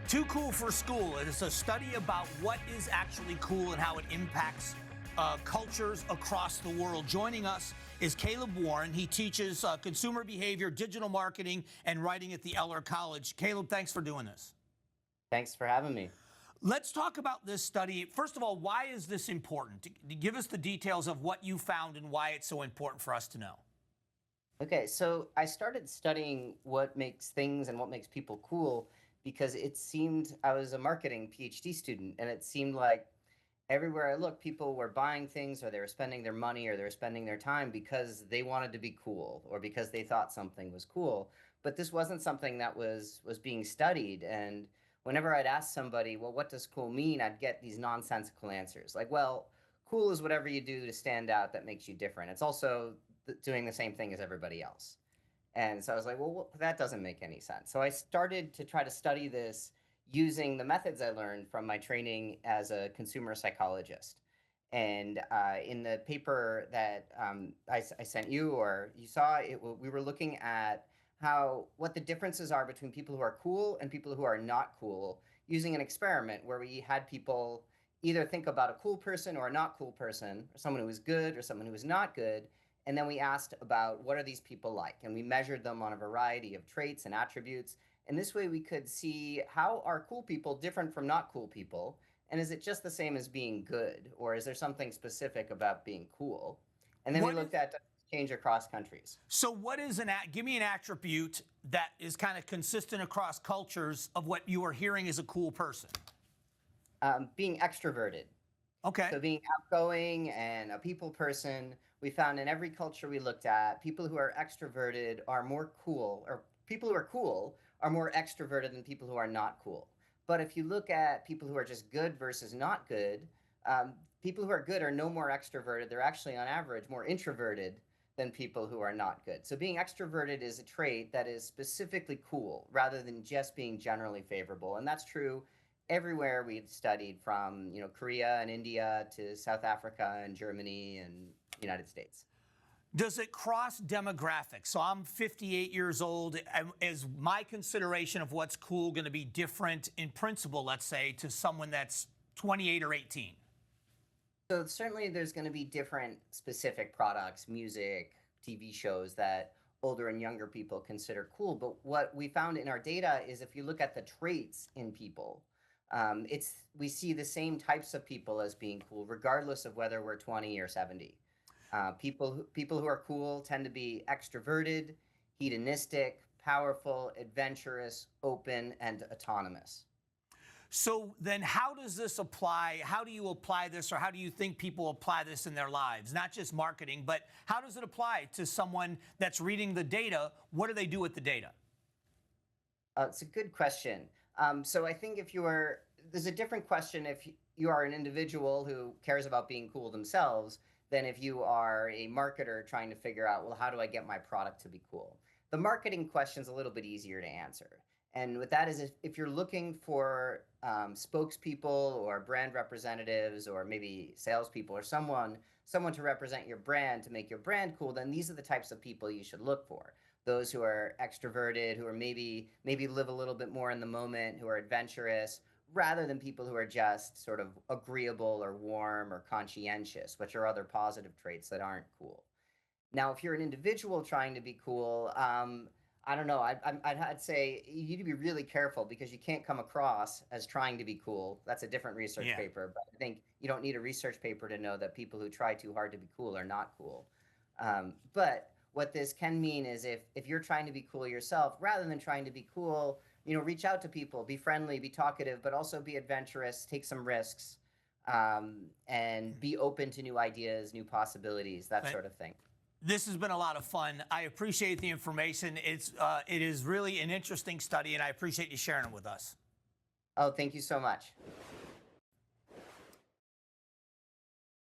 Too Cool for School. It is a study about what is actually cool and how it impacts cultures across the world. Joining us is Caleb Warren. He teaches consumer behavior, digital marketing, and writing at the Eller College. Caleb, thanks for doing this. Thanks for having me. Let's talk about this study. First of all, why is this important? Give us the details of what you found and why it's so important for us to know. Okay, so I started studying what makes things and what makes people cool because it seemed I was a marketing PhD student, and it seemed like everywhere I looked, people were buying things, or they were spending their money, or they were spending their time because they wanted to be cool or because they thought something was cool. But this wasn't something that was being studied. And whenever I'd ask somebody, well, what does cool mean? I'd get these nonsensical answers like, well, cool is whatever you do to stand out that makes you different. It's also doing the same thing as everybody else. And so I was like, well, that doesn't make any sense. So I started to try to study this using the methods I learned from my training as a consumer psychologist. And in the paper that I sent you or you saw, we were looking at what the differences are between people who are cool and people who are not cool, using an experiment where we had people either think about a cool person or a not cool person, or someone who was good or someone who was not good. And then we asked about what are these people like? And we measured them on a variety of traits and attributes. And this way we could see, how are cool people different from not cool people? And is it just the same as being good? Or is there something specific about being cool? And then we looked at change across countries. So what is give me an attribute that is kind of consistent across cultures of what you are hearing as a cool person. Being extroverted. Okay. So being outgoing and a people person. We found in every culture we looked at, people who are extroverted are more cool, or people who are cool are more extroverted than people who are not cool. But if you look at people who are just good versus not good, people who are good are no more extroverted. They're actually, on average, more introverted than people who are not good. So being extroverted is a trait that is specifically cool rather than just being generally favorable. And that's true everywhere we've studied, from Korea and India to South Africa and Germany and United States. Does it cross demographics? So I'm 58 years old. Is my consideration of what's cool going to be different in principle, let's say, to someone that's 28 or 18? So certainly there's going to be different specific products, music, TV shows that older and younger people consider cool. But what we found in our data is, if you look at the traits in people, we see the same types of people as being cool, regardless of whether we're 20 or 70. People who are cool tend to be extroverted, hedonistic, powerful, adventurous, open, and autonomous. So then how does this apply? How do you apply this, or how do you think people apply this in their lives? Not just marketing, but how does it apply to someone that's reading the data? What do they do with the data? It's a good question. So I think there's a different question if you are an individual who cares about being cool themselves than if you are a marketer trying to figure out, well, how do I get my product to be cool? The marketing question is a little bit easier to answer. And with that is, if you're looking for spokespeople or brand representatives, or maybe salespeople, or someone to represent your brand, to make your brand cool, then these are the types of people you should look for. Those who are extroverted, who are maybe live a little bit more in the moment, who are adventurous, rather than people who are just sort of agreeable or warm or conscientious, which are other positive traits that aren't cool. Now, if you're an individual trying to be cool, I don't know. I'd say you need to be really careful, because you can't come across as trying to be cool. That's a different research paper. But I think you don't need a research paper to know that people who try too hard to be cool are not cool. But what this can mean is, if you're trying to be cool yourself, rather than trying to be cool, reach out to people, be friendly, be talkative, but also be adventurous, take some risks, and be open to new ideas, new possibilities, that sort of thing. This has been a lot of fun. I appreciate the information. It is really an interesting study, and I appreciate you sharing it with us. Oh, thank you so much.